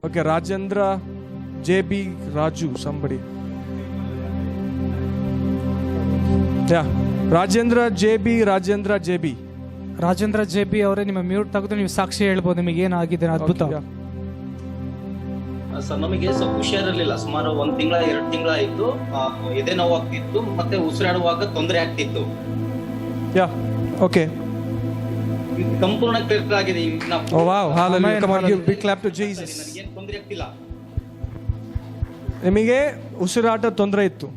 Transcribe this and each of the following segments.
Okay, Rajendra, JB, Raju, somebody. Yeah, Rajendra, JB. Rajendra JB ಅವರೇ, ನಿಮ್ಮ mute ತೆಗೆದು ನೀವು ಸಾಕ್ಷಿ ಹೇಳ್ಬೋದು ನಿಮಗೆ ಏನಾಗಿದೆ ಅದ್ಭುತ. Okay, yeah. ಸರ್, ನಮಗೆ ಸ್ವಲ್ಪ ಹುಷಾರಿರ್ಲಿಲ್ಲ. ಸುಮಾರು 1 ತಿಂಗಳ 2 ತಿಂಗಳ ಆಯ್ತು. ಎದೆ ನೋವು ಆಗ್ತಿತ್ತು, ಮತ್ತೆ ಉಸಿರಾಡುವಾಗ ತೊಂದರೆ ಆಗ್ತಿತ್ತು. Yeah, okay. ಈಗ ಸಂಪೂರ್ಣ ಕ್ಲಿಯರ್ ಆಗಿದೆ. ಈಗ ನಾವು Oh wow, hallelujah. Come on, give big clap to Jesus. ನನಗೇನು ತೊಂದರೆ ಆಗ್ತಿಲ್ಲ. ನಿಮಗೆ ಉಸಿರಾಟ ತೊಂದರೆ ಇತ್ತು.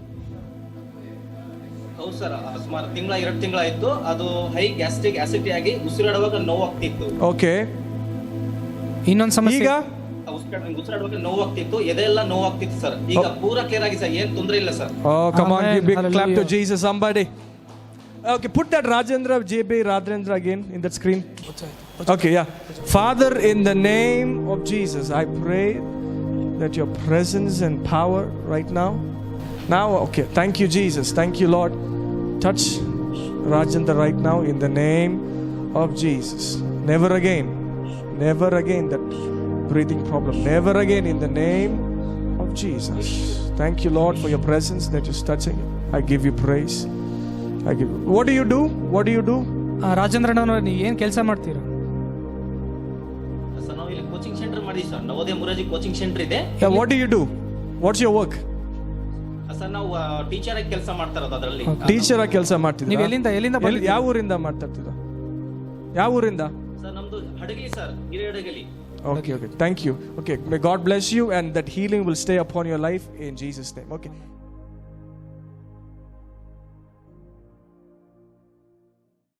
ಹೌದು ಸರ್, ಸುಮಾರು 1 ತಿಂಗಳ 2 ತಿಂಗಳ ಆಯ್ತು. ಅದು ಹೈ ಗ್ಯಾಸ್ಟ್ರಿಕ್ ಆಸಿಡಿಟಿ ಆಗಿ ಉಸಿರಾಡುವಾಗ ನೋವು ಆಗ್ತಿತ್ತು. Okay. ಇನ್ನೊಂದು ಸಮಸ್ಯೆ ಈಗ ಉಸಿರಾಡುವಾಗ ನೋವು ಆಗ್ತಿತ್ತು, ಎದೆ ಎಲ್ಲ ನೋವು ಆಗ್ತಿತ್ತು ಸರ್. ಈಗ ಪೂರಾ ಕ್ಲಿಯರ್ ಆಗಿದೆ ಸರ್, ಏನ್ ತೊಂದರೆ ಇಲ್ಲ sir. Oh, come on, Amen. give big clap to Hallelujah. Jesus, somebody. Okay, put that Rajendra, JB, Rajendra again in that screen. Okay, yeah. Father, in the name of Jesus, I pray that your presence and power right now. Now, okay, thank you, Jesus. Thank you, Lord. Touch Rajendra right now in the name of Jesus. Never again that breathing problem. Never again in the name of Jesus. Thank you, Lord, for your presence that is touching. I give you praise. I give you. What do you do? ರಾಜೇಂದ್ರನವರು, ನೀವು ಏನು ಕೆಲಸ ಮಾಡ್ತೀರಾ? Sir, ನಾವು ಇಲ್ಲಿ coaching centre ಮಾಡಿದ್ವಿ sir. Navodaya Morarji coaching centre ಇದೆ. Yeah, what do you do? What's your work? Sir, ನಾವು teacher ಆಗಿ ಕೆಲಸ ಮಾಡ್ತಾ ಇರೋದು ಅದರಲ್ಲಿ. ಟೀಚರ್ ಆಗಿ ಕೆಲಸ ಮಾಡ್ತಿದ್ದೀರಾ? ನೀವು ಎಲ್ಲಿಂದ ಬಂದಿದ್ದೀರಾ? ಯಾವ ಊರಿಂದ ಮಾಡ್ತಿದ್ದೀರಾ? ಯಾವ ಊರಿಂದ? ಸರ್, ನಮ್ದು Hadagali sir, Hirehadagali. Okay. Thank you. Okay, may God bless you and that healing will stay upon your life in Jesus' name. Okay.